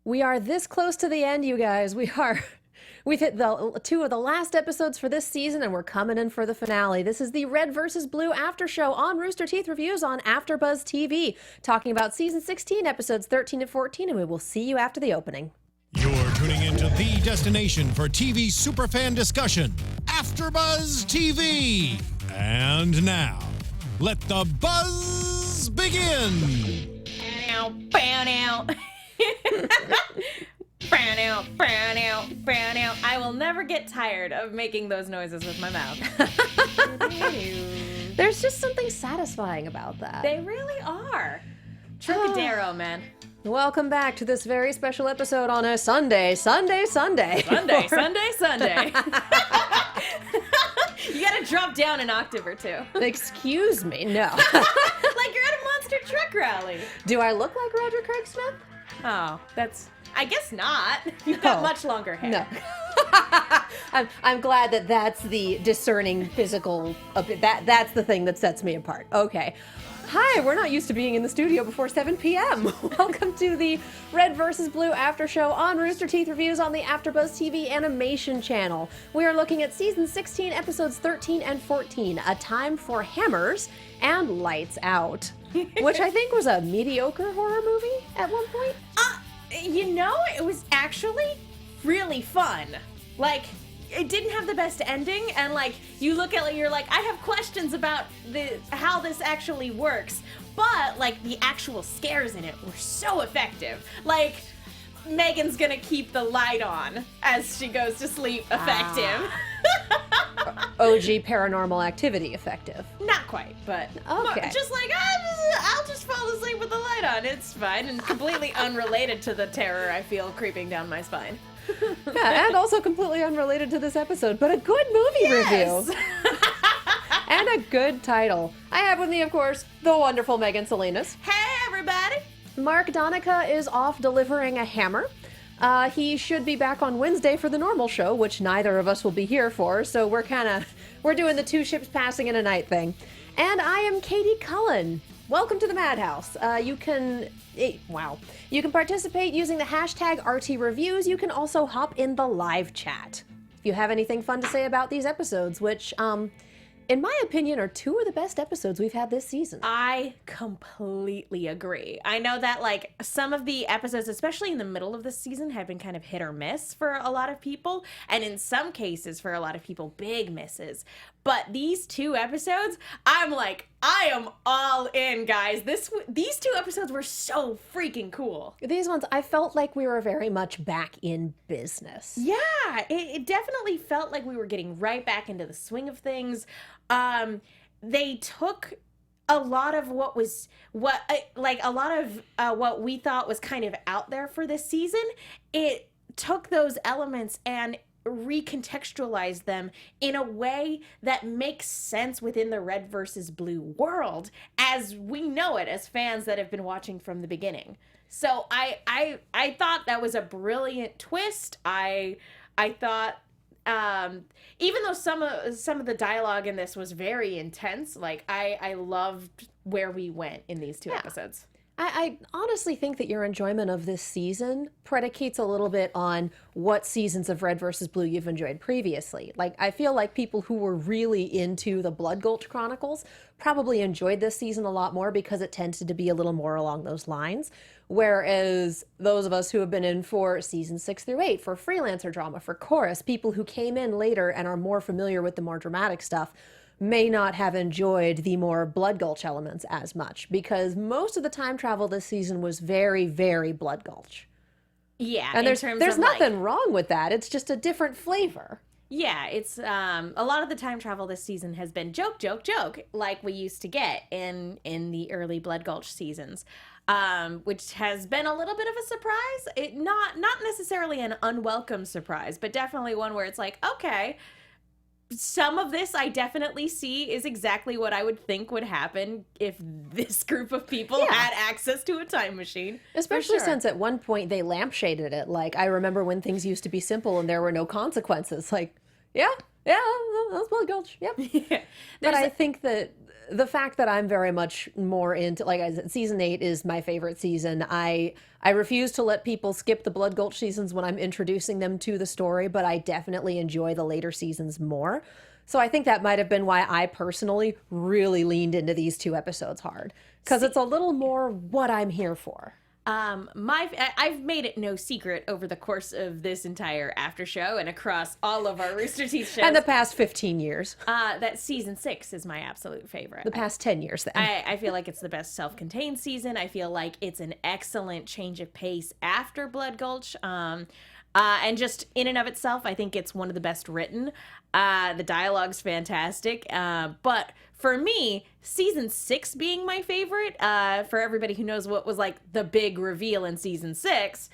We are this close to the end, you guys. We've hit the two of the last episodes for this season, and we're coming in for the finale. This is the Red versus Blue after show on Rooster Teeth Reviews on AfterBuzz TV, talking about season 16, episodes 13 and 14, and we will see you after the opening. You're tuning into the destination for TV superfan discussion, AfterBuzz TV. And now, let the buzz begin. I will never get tired of making those noises with my mouth. There's just something satisfying about that. They really are. Trocadero, man. Welcome back to this very special episode on a Sunday. Sunday. You gotta drop down an octave or two. Excuse me, no. Like you're at a monster truck rally. Do I look like Roger Craig Smith? Oh, I guess not. You've got much longer hair. No. I'm glad that that's the discerning physical, that's the thing that sets me apart. Okay. Hi, we're not used to being in the studio before 7 p.m. Welcome to the Red vs. Blue after show on Rooster Teeth Reviews on the AfterBuzz TV animation channel. We are looking at season 16, episodes 13 and 14, A Time for Hammers and Lights Out, which I think was a mediocre horror movie at one point. It was actually really fun. Like, it didn't have the best ending, and like you look at it, you're like, I have questions about how this actually works, but like the actual scares in it were so effective. Like, Megan's gonna keep the light on as she goes to sleep effective. OG Paranormal Activity effective. Not quite, but okay. Just like, I'll just fall asleep with the light on. It's fine, and completely unrelated to the terror I feel creeping down my spine. Yeah, and also completely unrelated to this episode, but a good movie review. And a good title. I have with me, of course, the wonderful Megan Salinas. Hey, everybody! Mark Donica is off delivering a hammer. He should be back on Wednesday for the normal show, which neither of us will be here for, so we're doing the two ships passing in a night thing. And I am Katie Cullen. Welcome to the Madhouse. You can participate using the hashtag RTReviews. You can also hop in the live chat. If you have anything fun to say about these episodes, which, in my opinion, are two of the best episodes we've had this season. I completely agree. I know that, like, some of the episodes, especially in the middle of the season, have been kind of hit or miss for a lot of people. And in some cases, for a lot of people, big misses. But these two episodes, I'm like, I am all in, guys. These two episodes were so freaking cool. These ones, I felt like we were very much back in business. Yeah, it definitely felt like we were getting right back into the swing of things. They took a lot of what we thought was kind of out there for this season. It took those elements and recontextualize them in a way that makes sense within the Red versus Blue world as we know it as fans that have been watching from the beginning. So I thought that was a brilliant twist. I thought even though some of the dialogue in this was very intense, like I loved where we went in these two episodes. I honestly think that your enjoyment of this season predicates a little bit on what seasons of Red versus Blue you've enjoyed previously. Like, I feel like people who were really into the Blood Gulch Chronicles probably enjoyed this season a lot more because it tended to be a little more along those lines. Whereas those of us who have been in for seasons 6 through 8, for freelancer drama, for chorus, people who came in later and are more familiar with the more dramatic stuff, may not have enjoyed the more Blood Gulch elements as much, because most of the time travel this season was very, very Blood Gulch. Yeah, and there's nothing wrong with that. It's just a different flavor. Yeah, it's a lot of the time travel this season has been joke, like we used to get in the early Blood Gulch seasons, which has been a little bit of a surprise. Not necessarily an unwelcome surprise, but definitely one where it's like, okay, some of this I definitely see is exactly what I would think would happen if this group of people had access to a time machine. Especially since at one point they lampshaded it. Like, I remember when things used to be simple and there were no consequences. Like, yeah, Yeah, that's Blood Gulch. Yep. But I think that the fact that I'm very much more into, like I said, season 8 is my favorite season. I refuse to let people skip the Blood Gulch seasons when I'm introducing them to the story, but I definitely enjoy the later seasons more. So I think that might have been why I personally really leaned into these 2 episodes hard, because it's a little more what I'm here for. I've made it no secret over the course of this entire after show and across all of our Rooster Teeth shows. And the past 15 years. That season 6 is my absolute favorite. The past 10 years, then. I feel like it's the best self-contained season. I feel like it's an excellent change of pace after Blood Gulch. And just in and of itself, I think it's one of the best written. The dialogue's fantastic. But for me, season 6 being my favorite, for everybody who knows what was like the big reveal in season 6,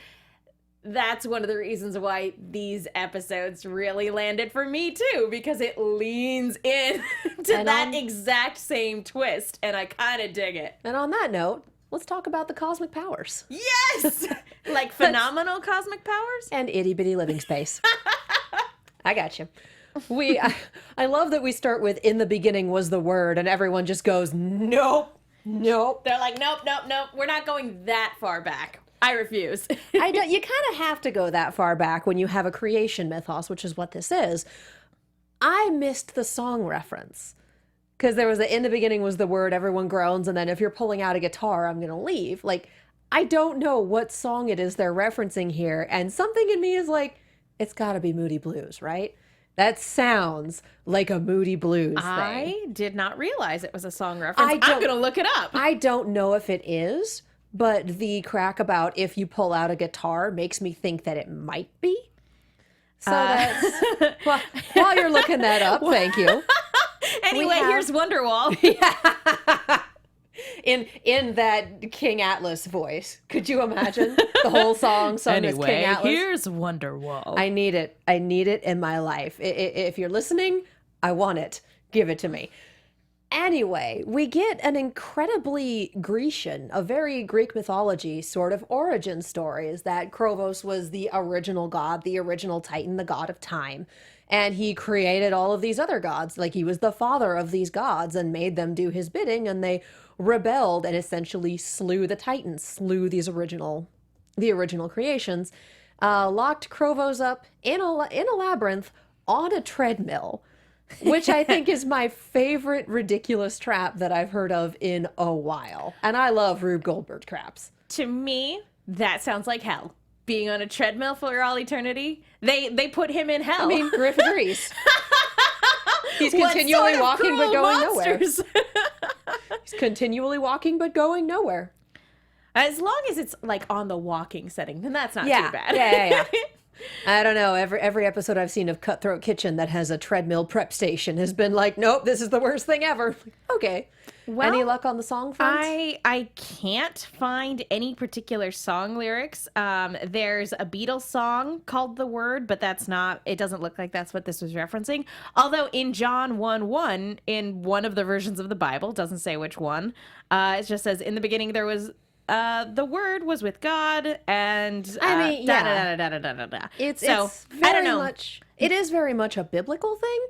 that's one of the reasons why these episodes really landed for me too, because it leans in to that exact same twist, and I kind of dig it. And on that note, let's talk about the cosmic powers. Yes! Like phenomenal cosmic powers? And itty bitty living space. I got you. I love that we start with "in the beginning was the word," and everyone just goes, nope. They're like, nope, we're not going that far back. I refuse. You kind of have to go that far back when you have a creation mythos, which is what this is. I missed the song reference. Because there was "in the beginning was the word," everyone groans, and then if you're pulling out a guitar, I'm going to leave. Like, I don't know what song it is they're referencing here, and something in me is like, it's got to be Moody Blues, right? That sounds like a Moody Blues thing. I did not realize it was a song reference. I'm going to look it up. I don't know if it is, but the crack about if you pull out a guitar makes me think that it might be. So that's... Well, while you're looking that up, thank you. Anyway, here's Wonderwall. In that King Atlas voice. Could you imagine the whole song sung as King Atlas? Here's Wonderwall. I need it. I need it in my life. If you're listening, I want it. Give it to me. Anyway, we get an incredibly Grecian, a very Greek mythology sort of origin story, is that Krovos was the original god, the original Titan, the god of time. And he created all of these other gods, like he was the father of these gods and made them do his bidding, and they rebelled and essentially slew the Titans, slew the original creations, locked Krovos up in a labyrinth on a treadmill, which I think is my favorite ridiculous trap that I've heard of in a while. And I love Rube Goldberg traps. To me, that sounds like hell. Being on a treadmill for all eternity. They put him in hell. I mean, Griff agrees. He's continually walking but going nowhere. He's continually walking but going nowhere. As long as it's like on the walking setting, then that's not too bad. Yeah. I don't know. Every episode I've seen of Cutthroat Kitchen that has a treadmill prep station has been like, nope, this is the worst thing ever. Okay. Well, any luck on the song front? I can't find any particular song lyrics. There's a Beatles song called "The Word," but it doesn't look like that's what this was referencing. Although in John 1:1, in one of the versions of the Bible, doesn't say which one, it just says, "In the beginning there was the Word was with God," and It's very much. It is very much a biblical thing.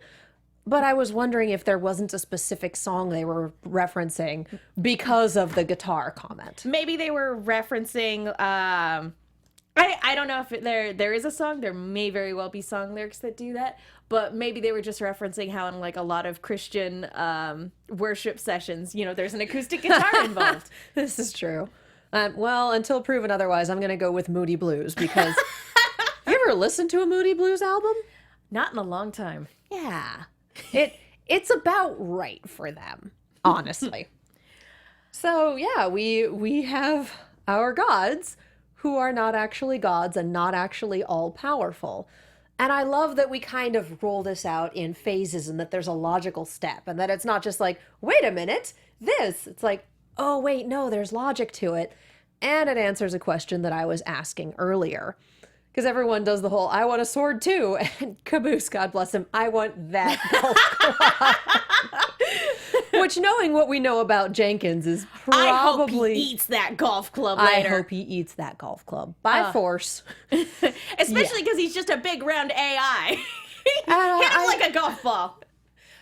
But I was wondering if there wasn't a specific song they were referencing because of the guitar comment. Maybe they were referencing. I don't know if there is a song. There may very well be song lyrics that do that. But maybe they were just referencing how in like a lot of Christian worship sessions, there's an acoustic guitar involved. This is true. Well, until proven otherwise, I'm going to go with Moody Blues because have you ever listened to a Moody Blues album? Not in a long time. Yeah. It's about right for them, honestly. So yeah, we have our gods who are not actually gods and not actually all powerful. And I love that we kind of roll this out in phases and that there's a logical step and that it's not just like, wait a minute, this. It's like, oh wait, no, there's logic to it. And it answers a question that I was asking earlier. Because everyone does the whole, I want a sword too. And caboose, God bless him, I want that golf club. Which, knowing what we know about Jenkins, is probably... I hope he eats that golf club later. I hope he eats that golf club. By force. Especially because he's just a big round AI. Hit him like a golf ball.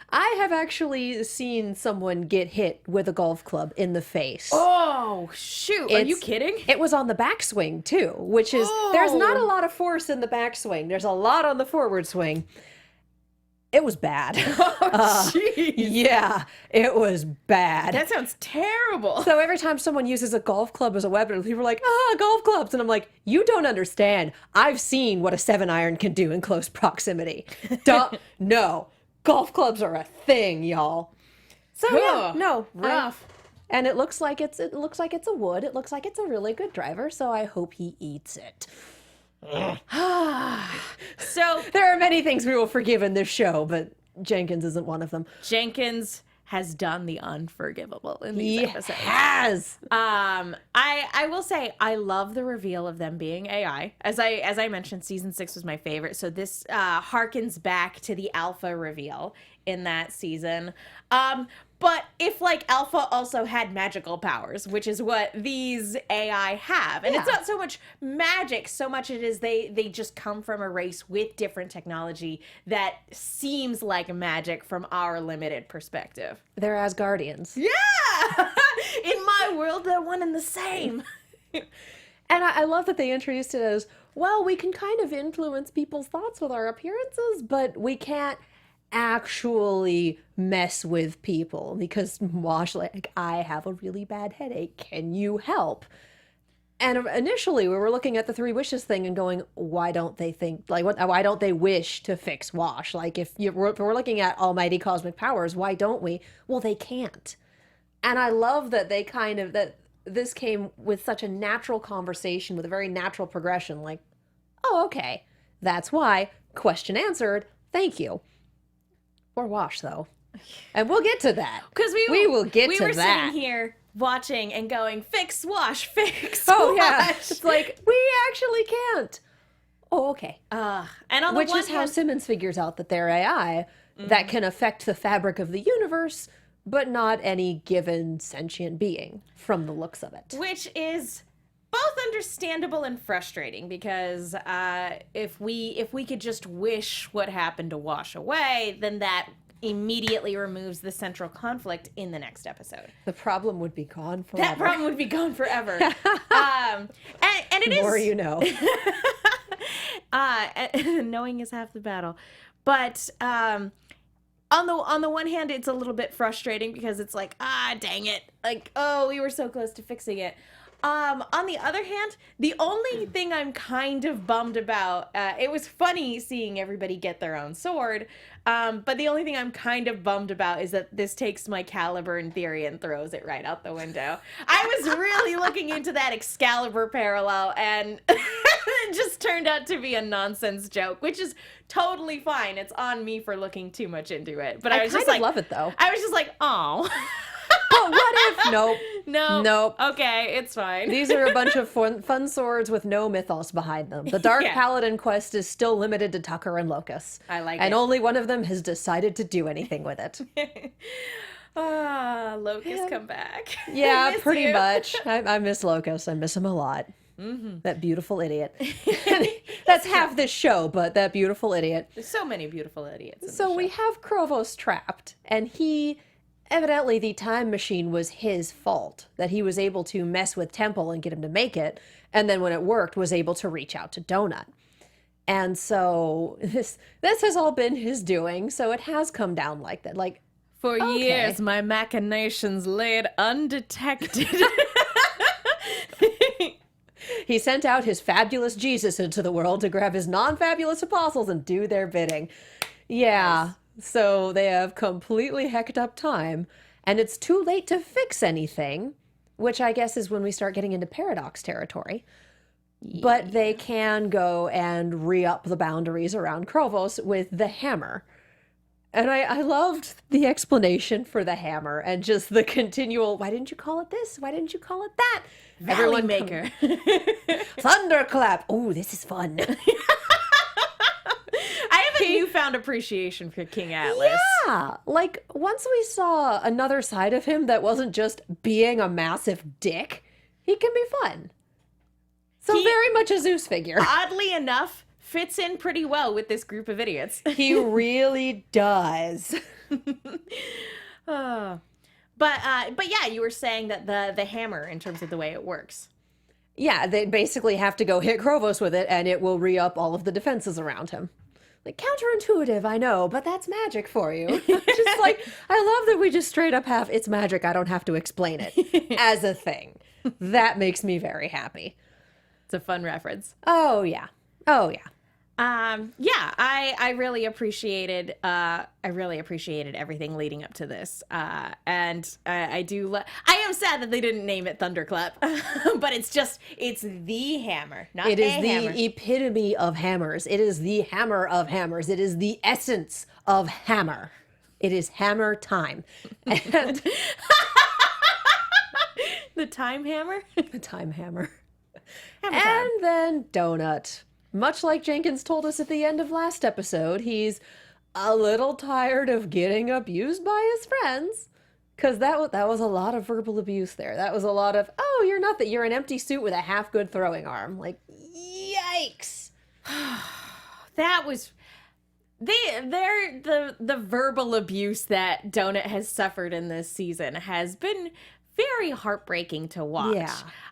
I have actually seen someone get hit with a golf club in the face. Oh, shoot. Are you kidding? It was on the backswing, too, which is, there's not a lot of force in the backswing. There's a lot on the forward swing. It was bad. Oh, jeez. Yeah, it was bad. That sounds terrible. So every time someone uses a golf club as a weapon, people are like, golf clubs. And I'm like, you don't understand. I've seen what a 7-iron can do in close proximity. No. Golf clubs are a thing, y'all. So yeah, no, rough. And it looks like it's a wood. It looks like it's a really good driver. So I hope he eats it. So there are many things we will forgive in this show, but Jenkins isn't one of them. Jenkins has done the unforgivable in these episodes. Has. I will say I love the reveal of them being AI. As I mentioned, season 6 was my favorite. So this harkens back to the Alpha reveal in that season. But if like Alpha also had magical powers, which is what these AI have, and it's not so much magic, so much it is they just come from a race with different technology that seems like magic from our limited perspective. They're Asgardians. Yeah! In my world, they're one and the same. And I love that they introduced it as, well, we can kind of influence people's thoughts with our appearances, but we can't actually mess with people because Wash, like, I have a really bad headache. Can you help? And initially we were looking at the 3 wishes thing and going, why don't they why don't they wish to fix Wash? Like if we're looking at almighty cosmic powers, why don't we? Well, they can't. And I love that that this came with such a natural conversation with a very natural progression. Like, oh, okay. That's why. Question answered. Thank you. Or Wash, though. And we'll get to that. Because we will get to that. We were sitting here watching and going, fix Wash, fix Oh, Wash. yeah. It's like, we actually can't. Oh, okay. And on the Which one is how hand, Simmons figures out that they're AI that can affect the fabric of the universe, but not any given sentient being from the looks of it. which is both understandable and frustrating because if we could just wish what happened to Wash away, then that immediately removes the central conflict in the next episode. The problem would be gone forever. That problem would be gone forever. And it is... The more you know. Knowing is half the battle. But on the one hand, it's a little bit frustrating because it's like, dang it. Like, oh, we were so close to fixing it. On the other hand, the only thing I'm kind of bummed about, it was funny seeing everybody get their own sword, but the only thing I'm kind of bummed about is that this takes my Caliber in theory and throws it right out the window. I was really looking into that Excalibur parallel, and it just turned out to be a nonsense joke, which is totally fine. It's on me for looking too much into it. But I was just like, love it, though. I was just like, oh. But what if? Nope. Nope. Okay, it's fine. These are a bunch of fun swords with no mythos behind them. The Dark Paladin quest is still limited to Tucker and Locus. I like it. And only one of them has decided to do anything with it. Locus, come back. Yeah, miss pretty you. much. I miss Locus. I miss him a lot. Mm-hmm. That beautiful idiot. That's half this show, but that beautiful idiot. There's so many beautiful idiots. So we have Krovos trapped, and evidently the time machine was his fault, that he was able to mess with Temple and get him to make it, and then when it worked, was able to reach out to Donut. And so this has all been his doing, so it has come down like that. Like, for years, my machinations laid undetected. He sent out his fabulous Jesus into the world to grab his non-fabulous apostles and do their bidding. Yeah. Nice. So they have completely hecked up time, and it's too late to fix anything, which I guess is when we start getting into paradox territory. Yeah. But they can go and re-up the boundaries around Krovos with the hammer. And I loved the explanation for the hammer and just the continual, why didn't you call it this? Why didn't you call it that? Valley Maker. Thunderclap. Oh, this is fun. I have a newfound appreciation for King Atlas. Yeah. Like, once we saw another side of him that wasn't just being a massive dick, he can be fun. So very much a Zeus figure. Oddly enough, fits in pretty well with this group of idiots. He really does. But yeah, you were saying that the hammer, in terms of the way it works. Yeah, they basically have to go hit Krovos with it, and it will re-up all of the defenses around him. Like, counterintuitive, I know, but that's magic for you. Just like, I love that we just straight up have, it's magic, I don't have to explain it, as a thing. That makes me very happy. It's a fun reference. Oh, yeah. Oh, yeah. Yeah, I really appreciated everything leading up to this. And I am sad that they didn't name it Thunderclap, but it's the hammer, not It is a the hammer. epitome of hammers. It is the hammer of hammers. It is the essence of hammer. It is hammer time. And The time hammer? the time hammer. Hammer time. And then Donut. Much like Jenkins told us at the end of last episode, he's a little tired of getting abused by his friends. Because that was a lot of verbal abuse there. That was a lot of, oh, you're nothing. You're an empty suit with a half-good throwing arm. Like, yikes. That was the verbal abuse that Donut has suffered in this season has been very heartbreaking to watch.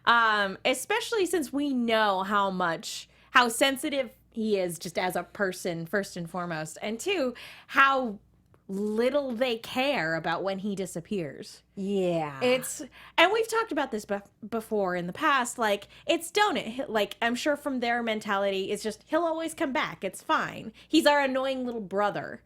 Yeah. Especially since we know how sensitive he is just as a person, first and foremost, and two, how little they care about when he disappears. Yeah. And we've talked about this before in the past, like, it's Donut. Like, I'm sure from their mentality, it's just, he'll always come back. It's fine. He's our annoying little brother.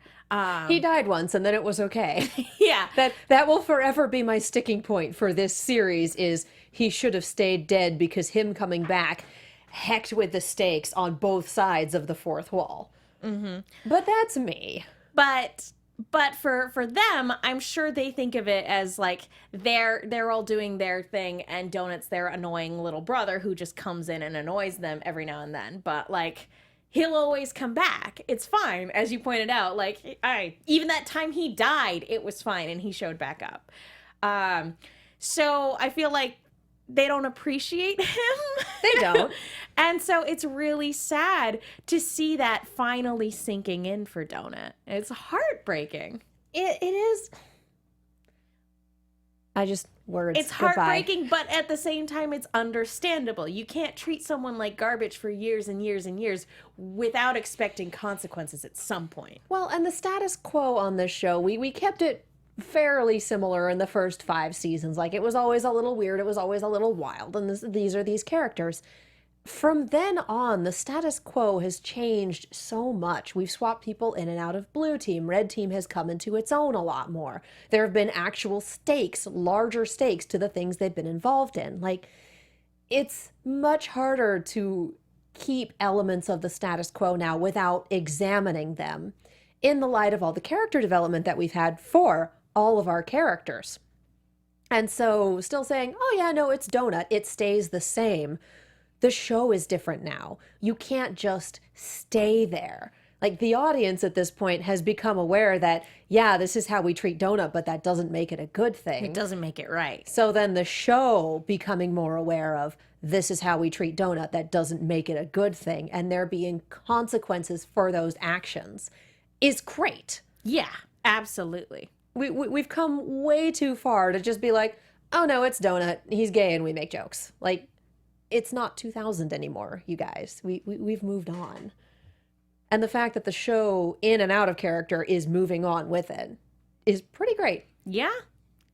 He died once and then it was okay. Yeah. That will forever be my sticking point for this series is he should have stayed dead because him coming back hecked with the stakes on both sides of the fourth wall. Mm-hmm. But that's me. But for them, I'm sure they think of it as like they're all doing their thing and Donut's their annoying little brother who just comes in and annoys them every now and then. But like, he'll always come back. It's fine, as you pointed out. Like, even that time he died, it was fine and he showed back up. So I feel like they don't appreciate him. They don't. And so it's really sad to see that finally sinking in for Donut. It's heartbreaking. It is. Words. It's Goodbye. heartbreaking, but at the same time, it's understandable. You can't treat someone like garbage for years and years and years without expecting consequences at some point. Well, and the status quo on this show, we kept it fairly similar in the first 5 seasons. Like, it was always a little weird. It was always a little wild. And these are these characters. From then on, the status quo has changed so much. We've swapped people in and out of blue team. Red team has come into its own a lot more. There have been actual stakes, larger stakes to the things they've been involved in. Like, it's much harder to keep elements of the status quo now without examining them in the light of all the character development that we've had for all of our characters. And so still saying, oh yeah, no, it's Donut. It stays the same. The show is different now. You can't just stay there. Like, the audience at this point has become aware that, yeah, this is how we treat Donut, but that doesn't make it a good thing. It doesn't make it right. So then the show becoming more aware of, this is how we treat Donut, that doesn't make it a good thing, and there being consequences for those actions is great. Yeah, absolutely. We've come way too far to just be like, oh no, it's Donut, he's gay, and we make jokes. Like, it's not 2000 anymore, you guys. We've moved on. And the fact that the show, in and out of character, is moving on with it is pretty great. Yeah.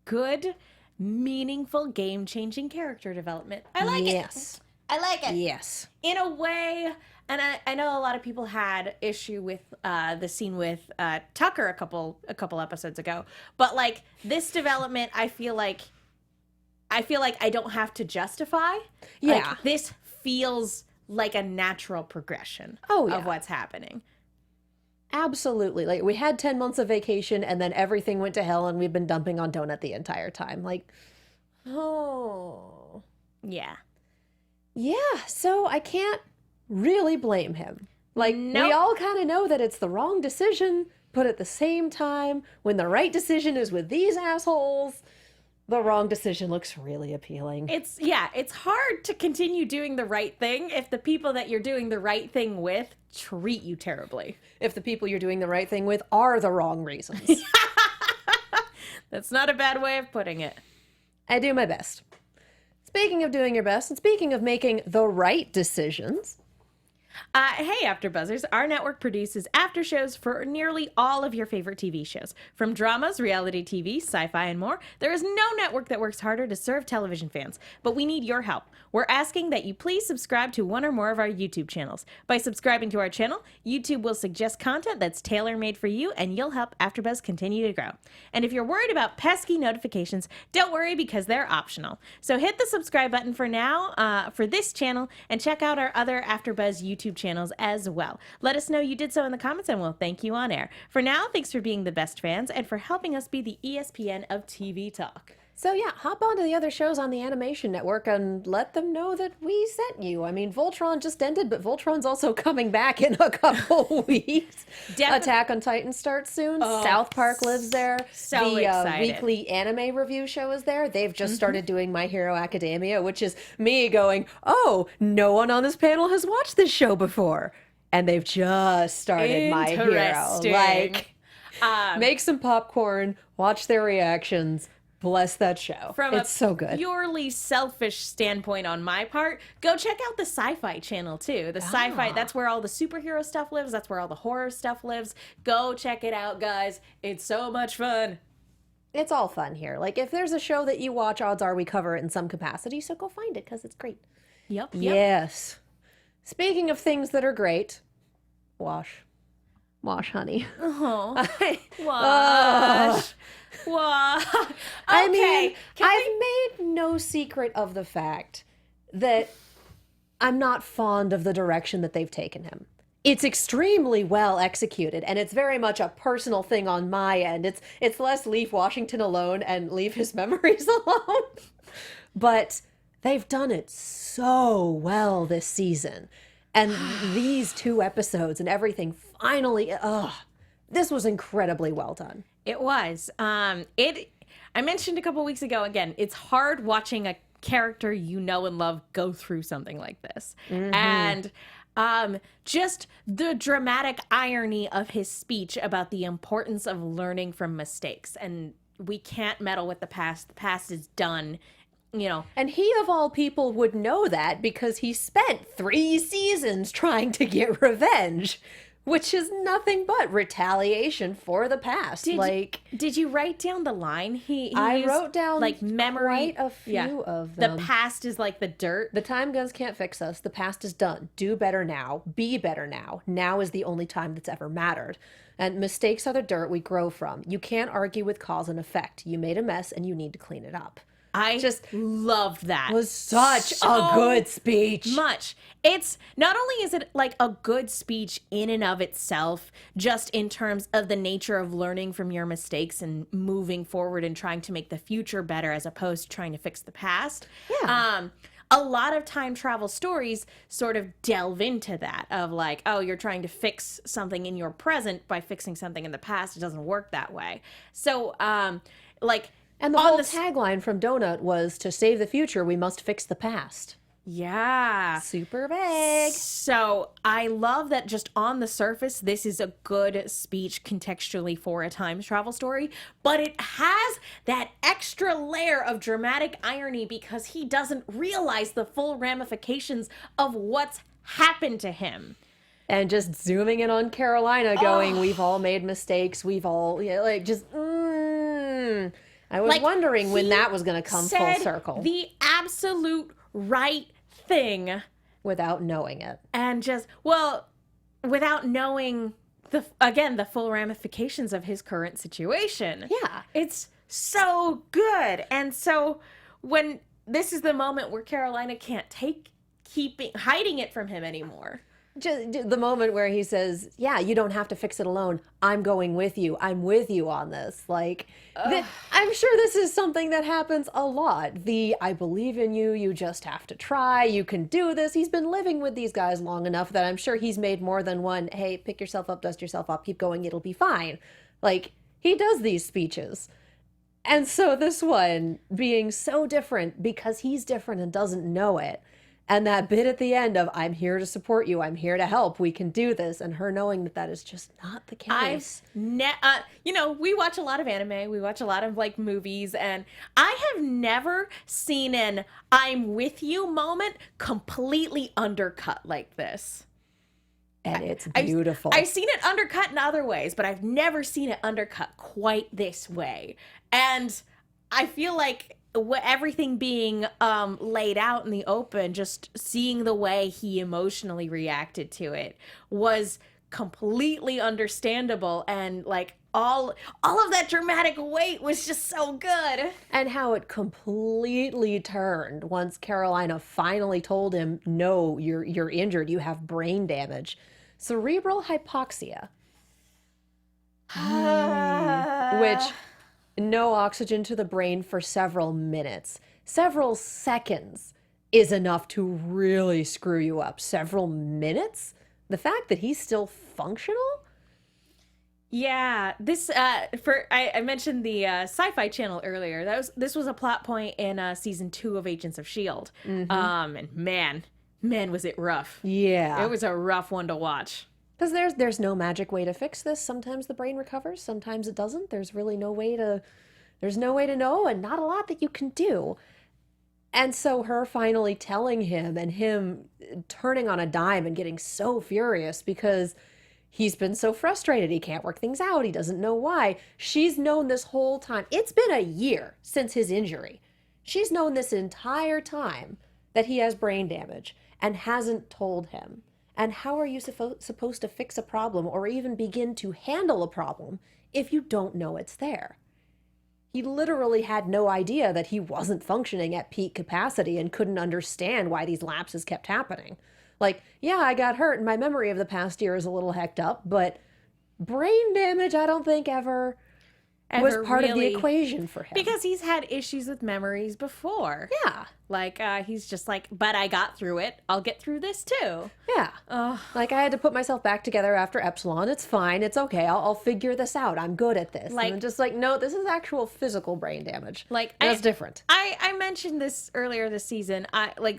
Good, meaningful, game-changing character development. I like it. I like it. Yes. In a way, and I know a lot of people had issue with the scene with Tucker a couple episodes ago, but like, this development, I feel like I don't have to justify. Yeah. Like, this feels like a natural progression of what's happening. Absolutely. Like, we had 10 months of vacation and then everything went to hell and we've been dumping on Donut the entire time. Like, oh. Yeah. Yeah, so I can't really blame him. Like, Nope. we all kind of know that it's the wrong decision, but at the same time, when the right decision is with these assholes, The wrong decision looks really appealing. It's hard to continue doing the right thing if the people that you're doing the right thing with treat you terribly. If the people you're doing the right thing with are the wrong reasons. That's not a bad way of putting it. I do my best. Speaking of doing your best, and speaking of making the right decisions. Hey, AfterBuzzers, our network produces after shows for nearly all of your favorite TV shows. From dramas, reality TV, sci-fi, and more, there is no network that works harder to serve television fans. But we need your help. We're asking that you please subscribe to one or more of our YouTube channels. By subscribing to our channel, YouTube will suggest content that's tailor-made for you, and you'll help AfterBuzz continue to grow. And if you're worried about pesky notifications, don't worry because they're optional. So hit the subscribe button for now for this channel, and check out our other AfterBuzz YouTube channels as well. Let us know you did so in the comments and we'll thank you on air. For now, thanks for being the best fans and for helping us be the ESPN of TV talk. So yeah, hop onto the other shows on the Animation Network and let them know that we sent you. I mean, Voltron just ended, but Voltron's also coming back in a couple weeks. Attack on Titan starts soon. South Park lives there. So the excited. weekly anime review show is there. They've just started doing My Hero Academia, which is me going, oh, no one on this panel has watched this show before. And they've just started My Hero. Like, make some popcorn, watch their reactions. Bless that show. It's so good. Purely selfish standpoint on my part, go check out the Sci-Fi channel too. The Sci-Fi, that's where all the superhero stuff lives. That's where all the horror stuff lives. Go check it out, guys. It's so much fun. It's all fun here. Like, if there's a show that you watch, odds are we cover it in some capacity, so go find it because it's great. Yep. Yes. Speaking of things that are great, wash. Wash, honey. Oh, wash. Wash. Okay. I mean, I've made no secret of the fact that I'm not fond of the direction that they've taken him. It's extremely well executed, and it's very much a personal thing on my end. It's less leave Washington alone and leave his memories alone. But they've done it so well this season. And these 2 episodes and everything finally, this was incredibly well done. It was. I mentioned a couple weeks ago, again, it's hard watching a character you know and love go through something like this. And just the dramatic irony of his speech about the importance of learning from mistakes. And we can't meddle with the past. The past is done. You know. And he, of all people, would know that because he spent 3 seasons trying to get revenge, which is nothing but retaliation for the past. Did you write down the line? I wrote down like memory. Quite a few of them. The past is like the dirt. The time guns can't fix us. The past is done. Do better now. Be better now. Now is the only time that's ever mattered. And mistakes are the dirt we grow from. You can't argue with cause and effect. You made a mess and you need to clean it up. I just loved that. It was such a good speech. Much. It's not only is it like a good speech in and of itself, just in terms of the nature of learning from your mistakes and moving forward and trying to make the future better as opposed to trying to fix the past. Yeah. A lot of time travel stories sort of delve into that of like, oh, you're trying to fix something in your present by fixing something in the past. It doesn't work that way. So, and the whole tagline from Donut was, to save the future, we must fix the past. Yeah. Super vague. So I love that just on the surface, this is a good speech contextually for a time travel story, but it has that extra layer of dramatic irony because he doesn't realize the full ramifications of what's happened to him. And just zooming in on Carolina going, we've all made mistakes. We've all, I was wondering when that was going to come full circle. The absolute right thing. Without knowing it. And just, without knowing, the full ramifications of his current situation. Yeah. It's so good. And so when this is the moment where Carolina can't hiding it from him anymore. Just the moment where he says, yeah, you don't have to fix it alone. I'm going with you. I'm with you on this. I'm sure this is something that happens a lot. I believe in you. You just have to try. You can do this. He's been living with these guys long enough that I'm sure he's made more than one, hey, pick yourself up, dust yourself off, keep going, it'll be fine. He does these speeches. And so this one being so different because he's different and doesn't know it. And that bit at the end of, I'm here to support you, I'm here to help, we can do this. And her knowing that that is just not the case. We watch a lot of anime, we watch a lot of like movies, and I have never seen an I'm with you moment completely undercut like this. And it's beautiful. I've seen it undercut in other ways, but I've never seen it undercut quite this way. And I feel like everything being laid out in the open, just seeing the way he emotionally reacted to it was completely understandable, and like all of that dramatic weight was just so good. And how it completely turned once Carolina finally told him, no, you're injured, you have brain damage. Cerebral hypoxia. Which, no oxygen to the brain for several minutes. Several seconds is enough to really screw you up. Several minutes? The fact that he's still functional? Yeah, this I mentioned the Sci-Fi Channel earlier. This was a plot point in season 2 of Agents of S.H.I.E.L.D. And man, was it rough. Yeah. It was a rough one to watch. Because there's no magic way to fix this. Sometimes the brain recovers, sometimes it doesn't. There's no way to know, and not a lot that you can do. And so her finally telling him, and him turning on a dime and getting so furious because he's been so frustrated. He can't work things out. He doesn't know why. She's known this whole time. It's been a year since his injury. She's known this entire time that he has brain damage and hasn't told him. And how are you supposed to fix a problem or even begin to handle a problem if you don't know it's there? He literally had no idea that he wasn't functioning at peak capacity and couldn't understand why these lapses kept happening. Like, yeah, I got hurt and my memory of the past year is a little hecked up, but brain damage I don't think ever was part of the equation for him. Because he's had issues with memories before. Yeah. Like, he's just like, but I got through it. I'll get through this too. Yeah. Like, I had to put myself back together after Epsilon. It's fine. It's okay. I'll figure this out. I'm good at this. Like, and I'm just like, no, this is actual physical brain damage. Like, that's different. I mentioned this earlier this season.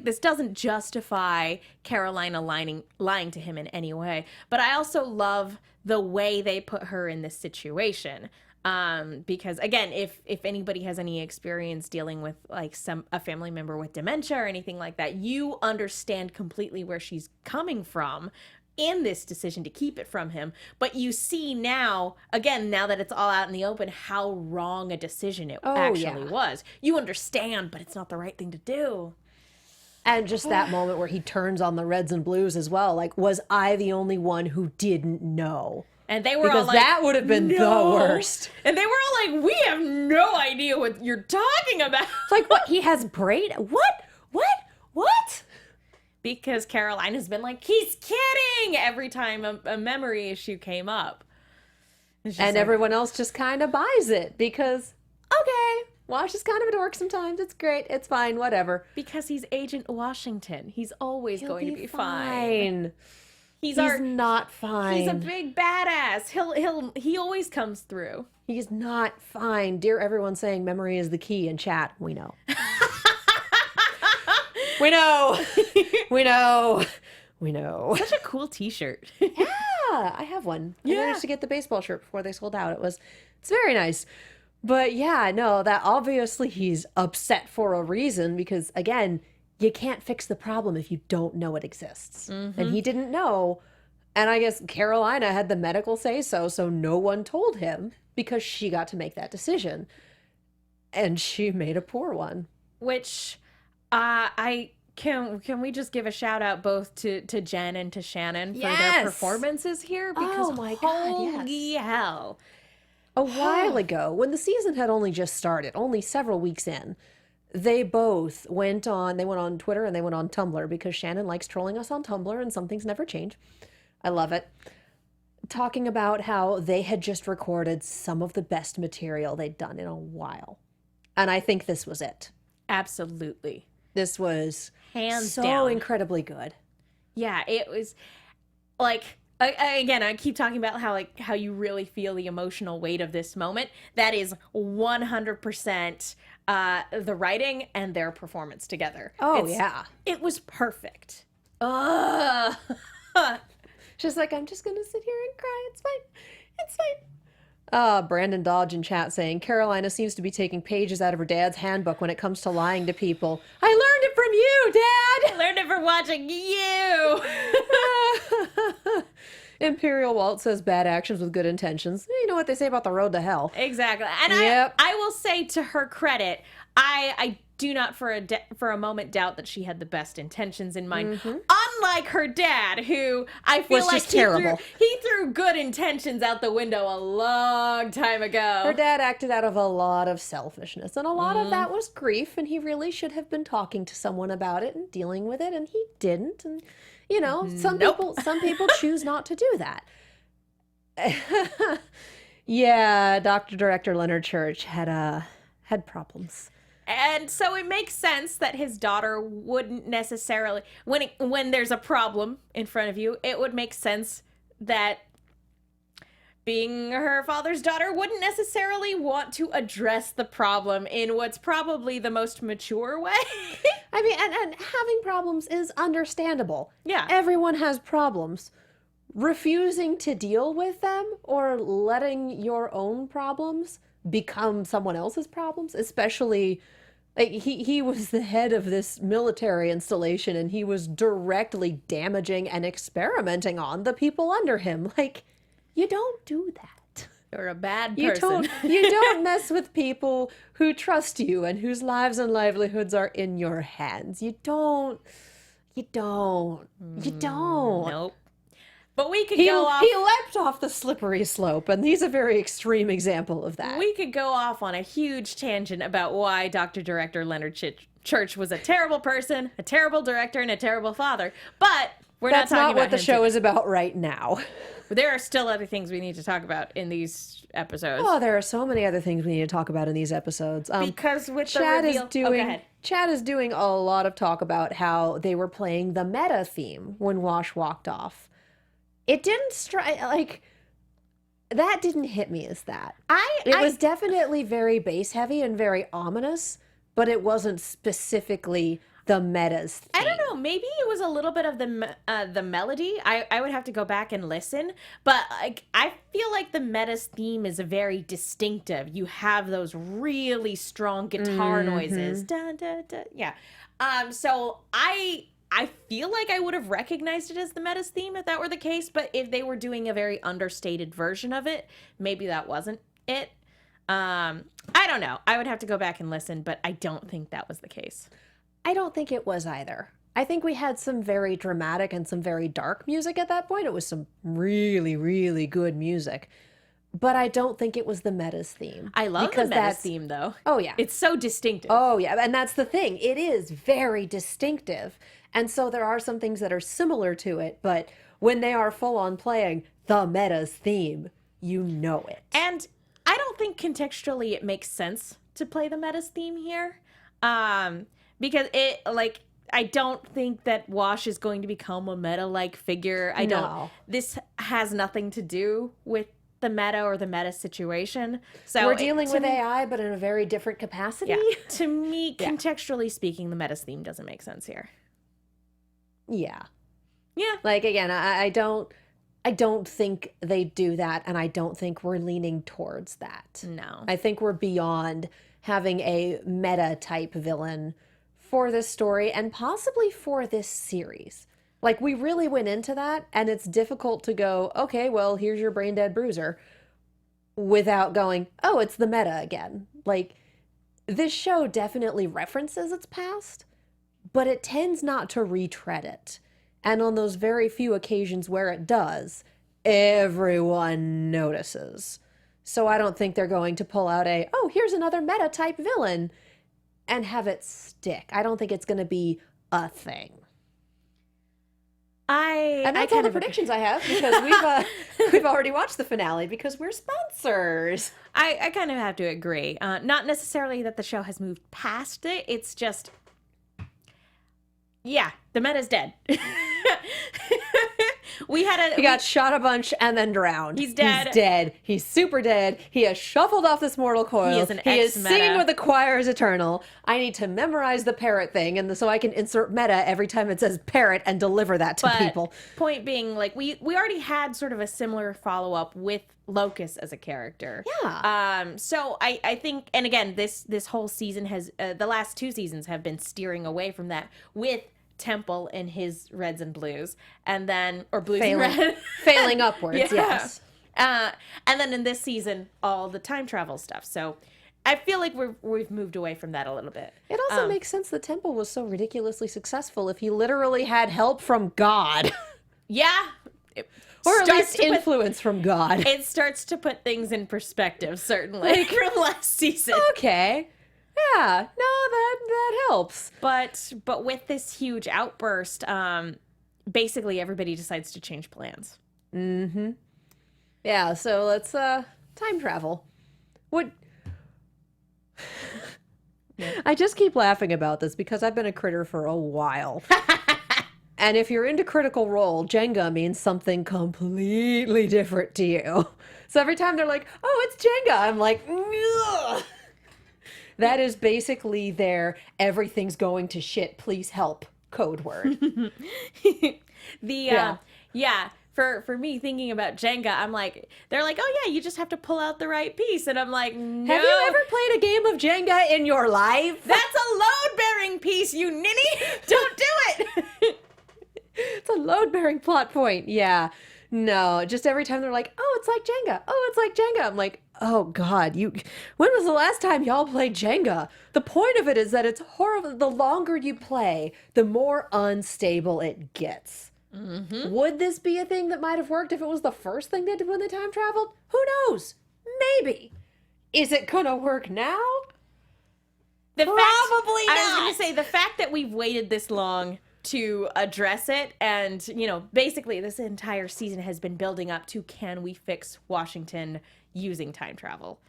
This doesn't justify Carolina lying to him in any way. But I also love the way they put her in this situation. Because again, if anybody has any experience dealing with like a family member with dementia or anything like that, you understand completely where she's coming from in this decision to keep it from him. But you see now, again, now that it's all out in the open, how wrong a decision it actually was. You understand, but it's not the right thing to do. And just that moment where he turns on the reds and blues as well. Like, was I the only one who didn't know? And they were because all like, that would have been the worst. And they were all like, we have no idea what you're talking about. It's like, what? He has brain? What? Because Carolina's been like, he's kidding every time a memory issue came up. And like, everyone else just kind of buys it because, okay, Wash is kind of a dork sometimes. It's great. It's fine. Whatever. Because he's Agent Washington. He's always going to be fine. He's not fine. He's a big badass. He always comes through. He's not fine. Dear everyone saying memory is the key in chat. We know. We know. We know. We know. Such a cool t-shirt. Yeah, I have one. I managed to get the baseball shirt before they sold out. It's very nice. But yeah, no, that obviously he's upset for a reason because, again, you can't fix the problem if you don't know it exists. Mm-hmm. And he didn't know. And I guess Carolina had the medical say-so, so no one told him because she got to make that decision. And she made a poor one. Which, can we just give a shout out both to Jen and to Shannon for their performances here? Because holy hell. A while ago, when the season had only just started, only several weeks in, they both went on Twitter and they went on Tumblr because Shannon likes trolling us on Tumblr and some things never change. I love it. Talking about how they had just recorded some of the best material they'd done in a while. And I think this was it. Absolutely. This was hands so down incredibly good. Yeah, it was like, Again, I keep talking about how you really feel the emotional weight of this moment. That is 100% the writing and their performance together. Oh, yeah. It was perfect. She's like, I'm just going to sit here and cry. It's fine. It's fine. Brandon Dodge in chat saying, Carolina seems to be taking pages out of her dad's handbook when it comes to lying to people. I learned it from you, Dad! I learned it from watching you! Imperial Walt says bad actions with good intentions. You know what they say about the road to hell. Exactly. And I will say, to her credit, I do not for a moment doubt that she had the best intentions in mind. Mm-hmm. Unlike her dad, who I feel was like just terrible. He threw good intentions out the window a long time ago. Her dad acted out of a lot of selfishness, and a lot of that was grief, and he really should have been talking to someone about it and dealing with it, and he didn't. And you know, some people choose not to do that. Yeah, Dr. Director Leonard Church had problems. And so it makes sense that his daughter wouldn't necessarily, when there's a problem in front of you, it would make sense that being her father's daughter wouldn't necessarily want to address the problem in what's probably the most mature way. I mean, and having problems is understandable. Yeah. Everyone has problems. Refusing to deal with them or letting your own problems become someone else's problems, especially like he was the head of this military installation and he was directly damaging and experimenting on the people under him. Like, you don't do that. You're a bad person. You don't mess with people who trust you and whose lives and livelihoods are in your hands. You don't. Nope. But we could go off. He leapt off the slippery slope, and he's a very extreme example of that. We could go off on a huge tangent about why Dr. Director Leonard Church was a terrible person, a terrible director, and a terrible father. But That's not what the show is about right now. There are still other things we need to talk about in these episodes. Oh, there are so many other things we need to talk about in these episodes. Because with the reveal... go ahead. Chad is doing a lot of talk about how they were playing the meta theme when Wash walked off. It didn't strike, like, that didn't hit me as that. It was definitely very bass heavy and very ominous, but it wasn't specifically the meta's theme. I don't know, maybe it was a little bit of the melody. I would have to go back and listen, but like I feel like the meta's theme is very distinctive. You have those really strong guitar noises. Dun, dun, dun. Yeah. So I feel like I would have recognized it as the meta's theme if that were the case, but if they were doing a very understated version of it, maybe that wasn't it. I don't know. I would have to go back and listen, but I don't think that was the case. I don't think it was either. I think we had some very dramatic and some very dark music at that point. It was some really, really good music. But I don't think it was the meta's theme. I love the meta's theme, though. Oh, yeah. It's so distinctive. Oh, yeah. And that's the thing. It is very distinctive. And so there are some things that are similar to it. But when they are full on playing the meta's theme, you know it. And I don't think contextually it makes sense to play the meta's theme here. Because it, like... I don't think that Wash is going to become a meta-like figure. This has nothing to do with the meta or the meta situation. So we're dealing with AI, but in a very different capacity. Yeah. To me, contextually speaking, the meta's theme doesn't make sense here. Yeah. Yeah. Like, again, I don't think they do that, and I don't think we're leaning towards that. No. I think we're beyond having a meta-type villain for this story and possibly for this series. Like, we really went into that, and it's difficult to go, okay, well, here's your brain dead bruiser, without going, oh, it's the meta again. Like, this show definitely references its past, but it tends not to retread it. And on those very few occasions where it does, everyone notices. So I don't think they're going to pull out oh, here's another meta-type villain, and have it stick. I don't think it's going to be a thing. And that's all the predictions I have, because we've already watched the finale because we're sponsors. I kind of have to agree. Not necessarily that the show has moved past it. It's just, the meta's dead. He got shot a bunch and then drowned. He's dead. He's dead. He's super dead. He has shuffled off this mortal coil. He is an He is ex-meta. singing with the choir is eternal. I need to memorize the parrot thing, and so I can insert meta every time it says parrot and deliver that to people. Point being, like, we already had sort of a similar follow-up with Locus as a character. Yeah. So I think, and again, this whole season has, the last 2 seasons have been steering away from that with Temple in his reds and blues, and then, or blues and red. Failing upwards, yes. And then in this season, all the time travel stuff. So I feel like we've moved away from that a little bit. It also makes sense that Temple was so ridiculously successful if he literally had help from God. Yeah. Or at least influence from God. It starts to put things in perspective, certainly, from last season. Okay. Yeah. No, that helps. But with this huge outburst, basically everybody decides to change plans. Mm-hmm. Yeah, so let's time travel. What I just keep laughing about this because I've been a critter for a while. And if you're into Critical Role, Jenga means something completely different to you. So every time they're like, oh, it's Jenga, I'm like, ugh. That is basically their everything's going to shit, please help code word. For me thinking about Jenga, I'm like, they're like, oh yeah, you just have to pull out the right piece. And I'm like, no. Have you ever played a game of Jenga in your life? That's a load-bearing piece, you ninny. Don't do it. It's a load-bearing plot point. Yeah. No, just every time they're like, oh, it's like Jenga. Oh, it's like Jenga. I'm like, oh, God, when was the last time y'all played Jenga? The point of it is that it's horrible. The longer you play, the more unstable it gets. Mm-hmm. Would this be a thing that might have worked if it was the first thing they did when they time traveled? Who knows? Maybe. Is it going to work now? Probably not. I was going to say, the fact that we've waited this long to address it, and basically this entire season has been building up to, can we fix Washington using time travel?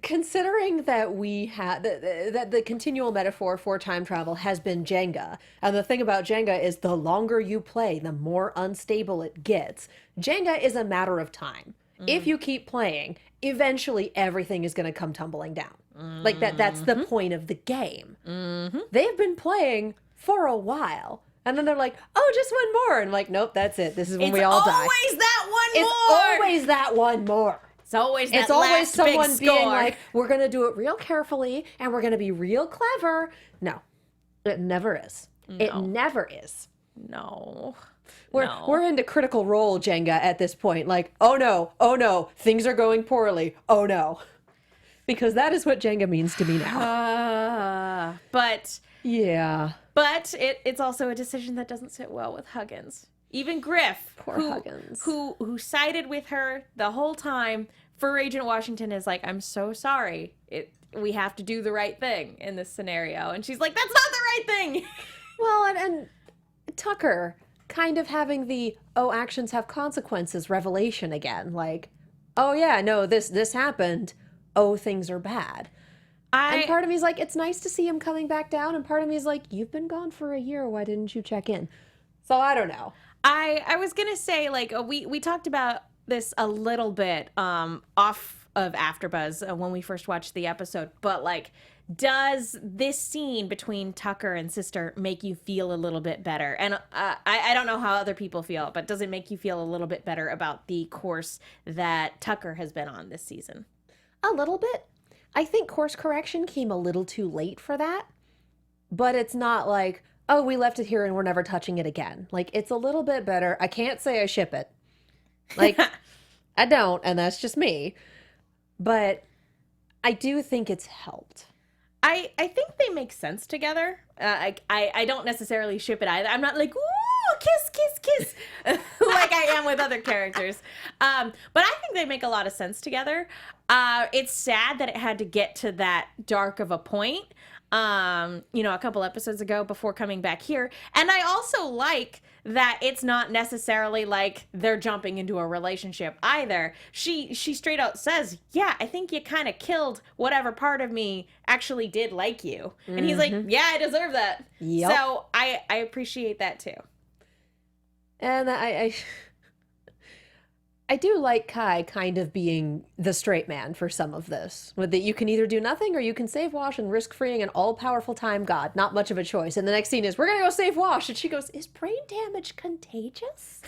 Considering that we had that the continual metaphor for time travel has been Jenga, and the thing about Jenga is the longer you play, the more unstable it gets. Jenga is a matter of time. Mm-hmm. If you keep playing, eventually everything is going to come tumbling down. Mm-hmm. Like that's the point of the game. Mm-hmm. They've been playing for a while, and then they're like, oh, just one more, and like, nope, that's it, this is when we all die. It's always that one more. It's always that one more. It's always that It's always last someone big being score. like, we're going to do it real carefully, and we're going to be real clever. No, it never is. No. It never is. No. We're into Critical Role Jenga at this point. Like, oh no, things are going poorly. Oh no. Because that is what Jenga means to me now. But yeah. But it's also a decision that doesn't sit well with Huggins. Even Griff, Huggins, who sided with her the whole time for Agent Washington, is like, I'm so sorry. We have to do the right thing in this scenario. And she's like, that's not the right thing. Well, and Tucker kind of having the, oh, actions have consequences revelation again. Like, oh yeah, no, this happened. Oh, things are bad. And part of me is like, it's nice to see him coming back down. And part of me is like, you've been gone for a year. Why didn't you check in? So I don't know. I was going to say, like, we talked about this a little bit off of AfterBuzz when we first watched the episode. But, like, does this scene between Tucker and Sister make you feel a little bit better? And I don't know how other people feel, but does it make you feel a little bit better about the course that Tucker has been on this season? A little bit. I think course correction came a little too late for that. But it's not like, oh, we left it here and we're never touching it again. Like, it's a little bit better. I can't say I ship it. Like, I don't, and that's just me. But I do think it's helped. I think they make sense together. I don't necessarily ship it either. I'm not like, ooh, kiss, like I am with other characters. But I think they make a lot of sense together. It's sad that it had to get to that dark of a point, a couple episodes ago before coming back here. And I also like that it's not necessarily like they're jumping into a relationship either. She straight out says, yeah, I think you kind of killed whatever part of me actually did like you. And he's like, yeah, I deserve that. Yep. So I appreciate that too. And I do like Kai kind of being the straight man for some of this. With that, you can either do nothing or you can save Wash and risk freeing an all-powerful time god. Not much of a choice. And the next scene is, we're gonna go save Wash. And she goes, is brain damage contagious?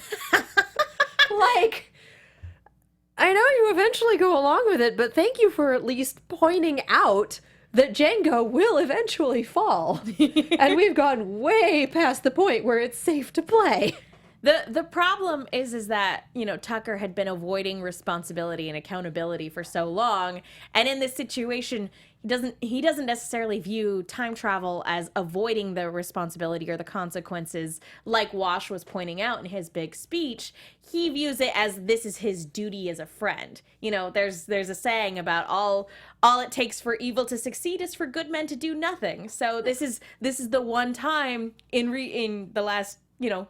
Like, I know you eventually go along with it, but thank you for at least pointing out that Jenga will eventually fall. And we've gone way past the point where it's safe to play. The problem is that, you know, Tucker had been avoiding responsibility and accountability for so long, and in this situation, he doesn't necessarily view time travel as avoiding the responsibility or the consequences, like Wash was pointing out in his big speech. He views it as this is his duty as a friend. You know, there's a saying about all it takes for evil to succeed is for good men to do nothing. So this is the one time in the last, you know,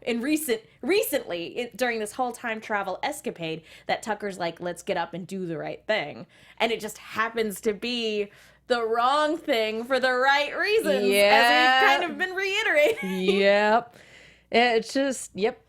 recently during this whole time travel escapade that Tucker's like, let's get up and do the right thing. And it just happens to be the wrong thing for the right reasons, as we've kind of been reiterating. Yep. It's just, yep,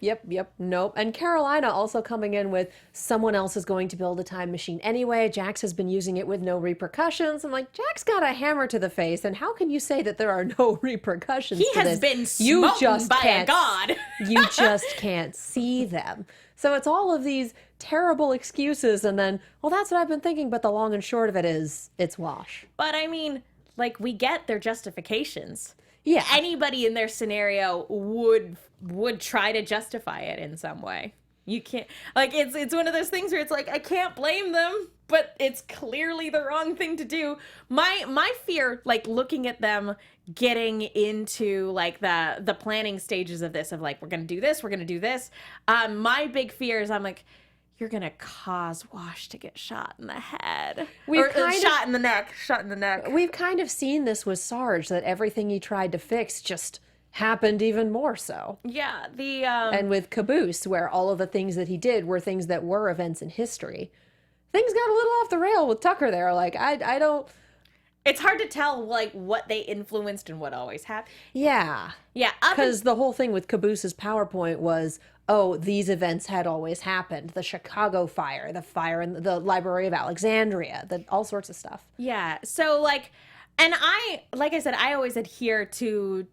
nope. And Carolina also coming in with someone else is going to build a time machine anyway. Jax has been using it with no repercussions. I'm like, Jax got a hammer to the face, and how can you say that there are no repercussions He to has this? been smoten by a god. You just can't see them. So it's all of these terrible excuses, and then, well, that's what I've been thinking, but the long and short of it is, it's Wash. But I mean, like, we get their justifications. Yeah. Anybody in their scenario would try to justify it in some way. You can't, like, it's one of those things where it's like, I can't blame them, but it's clearly the wrong thing to do. My fear, like, looking at them getting into, like, the planning stages of this, of like, we're gonna do this, we're gonna do this. My big fear is, I'm like, you're gonna cause Wash to get shot in the head. Shot in the neck. We've kind of seen this with Sarge, that everything he tried to fix just happened even more so. Yeah, and with Caboose, where all of the things that he did were things that were events in history. Things got a little off the rail with Tucker there. Like, I don't... It's hard to tell, like, what they influenced and what always happened. Yeah. Yeah. Because the whole thing with Caboose's PowerPoint was, oh, these events had always happened. The Chicago fire, the fire in the Library of Alexandria, all sorts of stuff. Yeah. So, like, and like I said, I always adhere to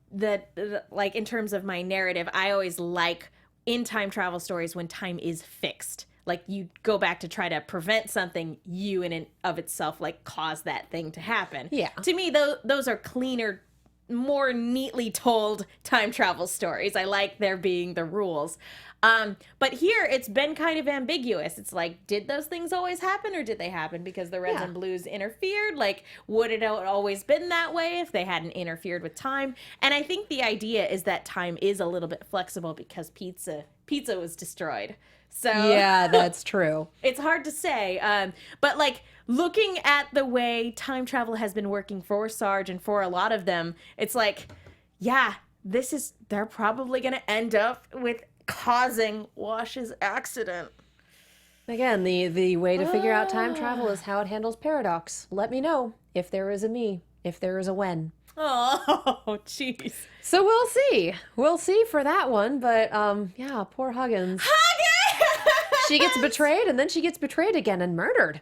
like, in terms of my narrative, I always like in time travel stories when time is fixed. Like, you go back to try to prevent something, you in and of itself, like, cause that thing to happen. Yeah. To me, those are cleaner, more neatly told time travel stories. I like there being the rules. But here, it's been kind of ambiguous. It's like, did those things always happen, or did they happen because the Reds and Blues interfered? Like, would it have always been that way if they hadn't interfered with time? And I think the idea is that time is a little bit flexible because pizza was destroyed. So yeah, that's true. It's hard to say. But, like, looking at the way time travel has been working for Sarge and for a lot of them, it's like, yeah, they're probably going to end up with causing Wash's accident. Again, the way to figure out time travel is how it handles paradox. Let me know if there is a me, if there is a when. Oh, jeez. So we'll see. We'll see for that one, but yeah, poor Huggins. She gets betrayed, and then she gets betrayed again and murdered.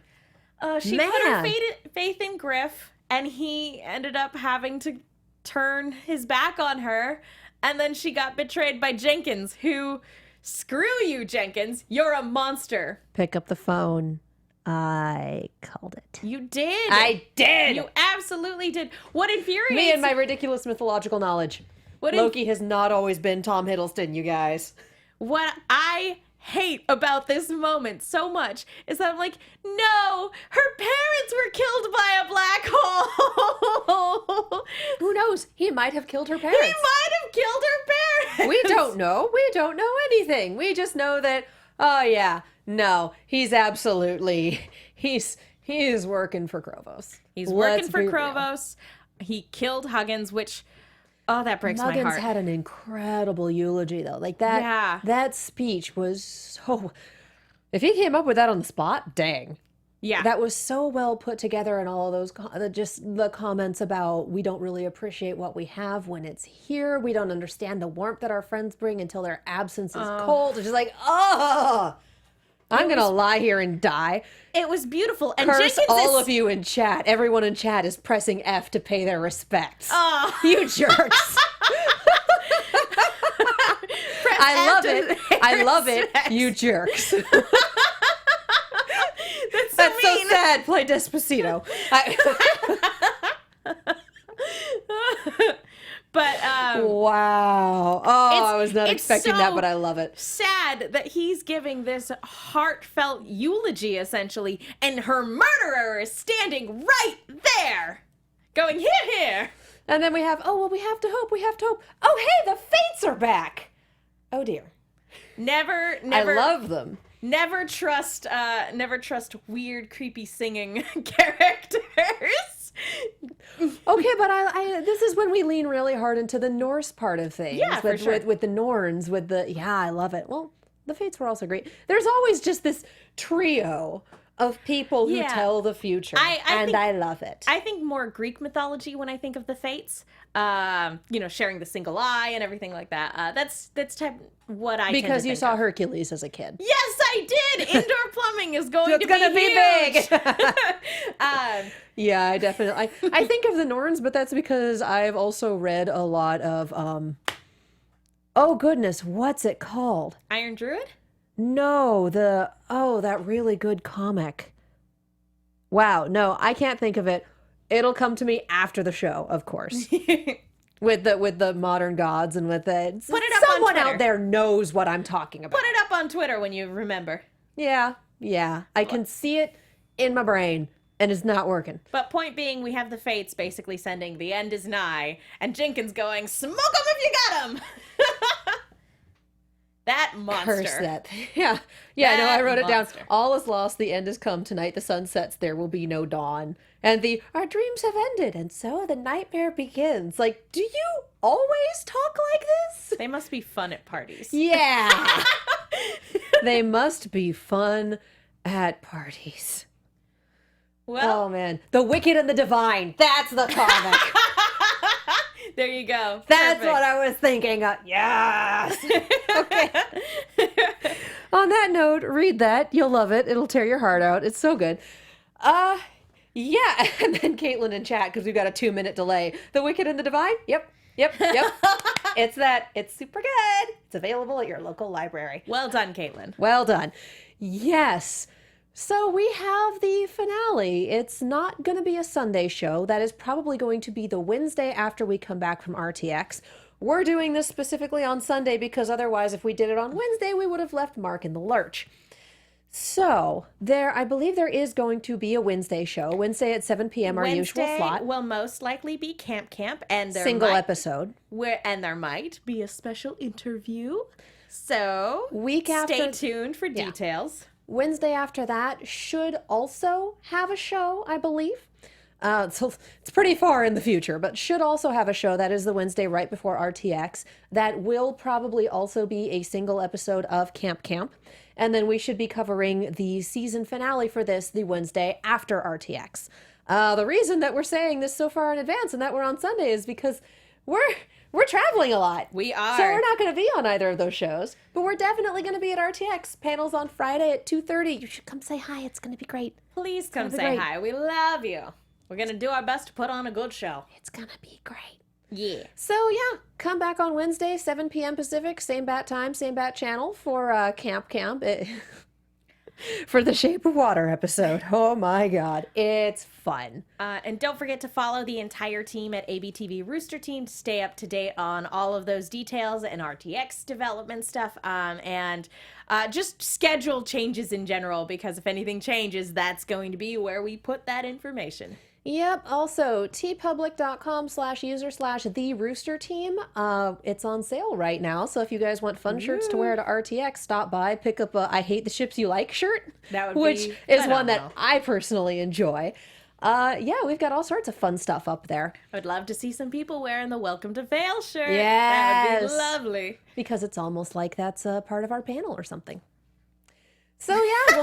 She put her faith in Griff, and he ended up having to turn his back on her, and then she got betrayed by Jenkins, who, screw you, Jenkins, you're a monster. Pick up the phone. I called it. You did. I did. You absolutely did. What infuriates me and my ridiculous mythological knowledge. Loki has not always been Tom Hiddleston, you guys. What I hate about this moment so much is that I'm like, no, her parents were killed by a black hole. Who knows? He might have killed her parents. He might have killed her parents. We don't know. We don't know anything. We just know that, oh yeah, no, he's absolutely, he is working for Krovos. He's working for Krovos. He killed Huggins, which... Oh, that breaks my heart. Huggins had an incredible eulogy, though. Like, that speech was so... If he came up with that on the spot, dang. Yeah. That was so well put together, and all of those just the comments about we don't really appreciate what we have when it's here. We don't understand the warmth that our friends bring until their absence is cold. It's just like, oh, I'm going to lie here and die. It was beautiful. And Curse Jenkins all is... of you in chat. Everyone in chat is pressing F to pay their respects. Oh. You jerks. I love it. I love it. You jerks. That's so sad. Play Despacito. But wow. Oh, I was not expecting that, but I love it. Sad that he's giving this heartfelt eulogy, essentially, and her murderer is standing right there, going, here, here. And then we have, oh, well, we have to hope. We have to hope. Oh, hey, the Fates are back. Oh, dear. Never. I love them. Never trust weird, creepy singing characters. Okay, but I this is when we lean really hard into the Norse part of things. Yeah, for sure. With the Norns, I love it. Well, the Fates were also great. There's always just this trio of people who tell the future, I love it. I think more Greek mythology when I think of the Fates. Sharing the single eye and everything like that. That's what I because you saw of. Hercules as a kid. Yes, I did. Indoor plumbing is going to be big. huge. I definitely. I think of the Norns, but that's because I've also read a lot of. Oh goodness, what's it called? Iron Druid? No, that really good comic. Wow, no, I can't think of it. It'll come to me after the show, of course. with the modern gods and with the Put it up someone on Twitter. out there knows what I'm talking about. Put it up on Twitter when you remember. Yeah. I can see it in my brain, and it's not working. But point being, we have the Fates basically sending the end is nigh, and Jenkins going, smoke 'em if you got 'em! That monster. Curse that. Yeah, no, I wrote it down. monster. All is lost, the end is come, tonight the sun sets, there will be no dawn. And our dreams have ended, and so the nightmare begins. Like, do you always talk like this? They must be fun at parties. Yeah. They must be fun at parties. Well, Oh, man. The Wicked and the Divine. That's the comic. there you go. That's Perfect. what I was thinking of. Yes. Okay. On that note, read that. You'll love it. It'll tear your heart out. It's so good. Yeah. And then Caitlin in chat, because we've got a 2-minute delay. The Wicked and the Divine? Yep. It's that. It's super good. It's available at your local library. Well done, Caitlin. Well done. Yes. So we have the finale. It's not going to be a Sunday show. That is probably going to be the Wednesday after we come back from RTX. We're doing this specifically on Sunday because otherwise, if we did it on Wednesday, we would have left Mark in the lurch. So I believe there is going to be a Wednesday show. Wednesday at 7 p.m. our usual slot. Will most likely be Camp, and there Single episode. And there might be a special interview. So Week after, stay tuned for details. Wednesday after that should also have a show, I believe. So it's pretty far in the future, but should also have a show. That is the Wednesday right before RTX. That will probably also be a single episode of Camp. And then we should be covering the season finale for this the Wednesday after RTX. The reason that we're saying this so far in advance and that we're on Sunday is because we're traveling a lot. We are. So we're not going to be on either of those shows, but we're definitely going to be at RTX. Panels on Friday at 2:30. You should come say hi. It's going to be great. Please come be say great. hi. We love you. We're going to do our best to put on a good show. It's going to be great. Yeah. So yeah, come back on Wednesday, 7 p.m. Pacific, same bat time, same bat channel for Camp. For the Shape of Water episode. Oh my God, it's fun. And don't forget to follow the entire team at ABTV Rooster Team to stay up to date on all of those details and RTX development stuff. And just schedule changes in general, because if anything changes, that's going to be where we put that information. Yep. Also, tpublic.com/user/the Rooster Team. It's on sale right now. So if you guys want fun shirts to wear to RTX, stop by, pick up a I Hate the Ships You Like shirt. That would be which is phenomenal. one that I personally enjoy. Yeah, we've got all sorts of fun stuff up there. I would love to see some people wearing the Welcome to Fail shirt. Yes. That would be lovely. Because it's almost like that's a part of our panel or something. So yeah,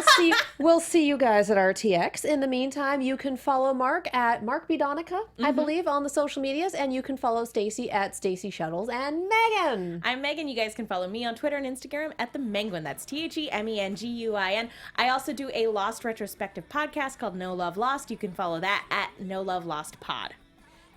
we'll see you guys at RTX. In the meantime, you can follow Mark at Mark B. Donica, I believe, on the social medias, and you can follow Stacey at Stacey Shuttles, and Megan. I'm Megan. You guys can follow me on Twitter and Instagram at the Menguin. That's TheMenguin. I also do a Lost retrospective podcast called No Love Lost. You can follow that at No Love Lost Pod.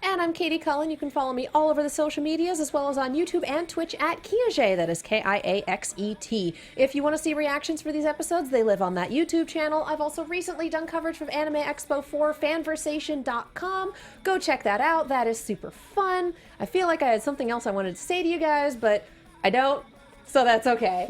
And I'm Katie Cullen. You can follow me all over the social medias, as well as on YouTube and Twitch at Kiaxet. That is Kiaxet. If you want to see reactions for these episodes, they live on that YouTube channel. I've also recently done coverage from Anime Expo for fanversation.com. Go check that out. That is super fun. I feel like I had something else I wanted to say to you guys, but I don't, so that's okay.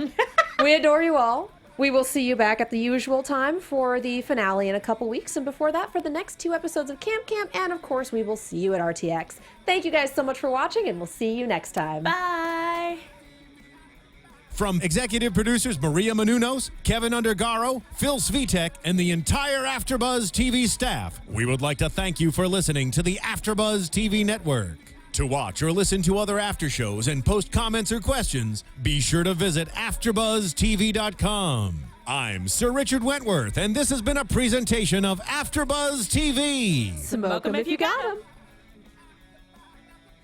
We adore you all. We will see you back at the usual time for the finale in a couple weeks, and before that for the next 2 episodes of Camp Camp, and of course we will see you at RTX. Thank you guys so much for watching, and we'll see you next time. Bye! From executive producers Maria Menounos, Kevin Undergaro, Phil Svitek, and the entire AfterBuzz TV staff, we would like to thank you for listening to the AfterBuzz TV network. To watch or listen to other after shows and post comments or questions, be sure to visit AfterBuzzTV.com. I'm Sir Richard Wentworth, and this has been a presentation of AfterBuzz TV. Smoke 'em if you got 'em.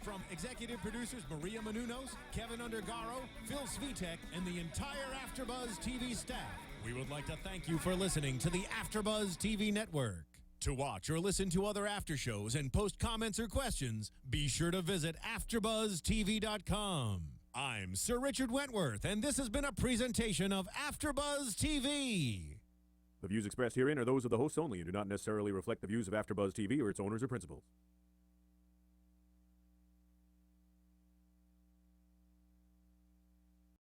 From executive producers Maria Menounos, Kevin Undergaro, Phil Svitek, and the entire AfterBuzz TV staff, we would like to thank you for listening to the AfterBuzz TV network. To watch or listen to other after shows and post comments or questions, be sure to visit AfterBuzzTV.com. I'm Sir Richard Wentworth, and this has been a presentation of AfterBuzz TV. The views expressed herein are those of the hosts only and do not necessarily reflect the views of AfterBuzz TV or its owners or principals.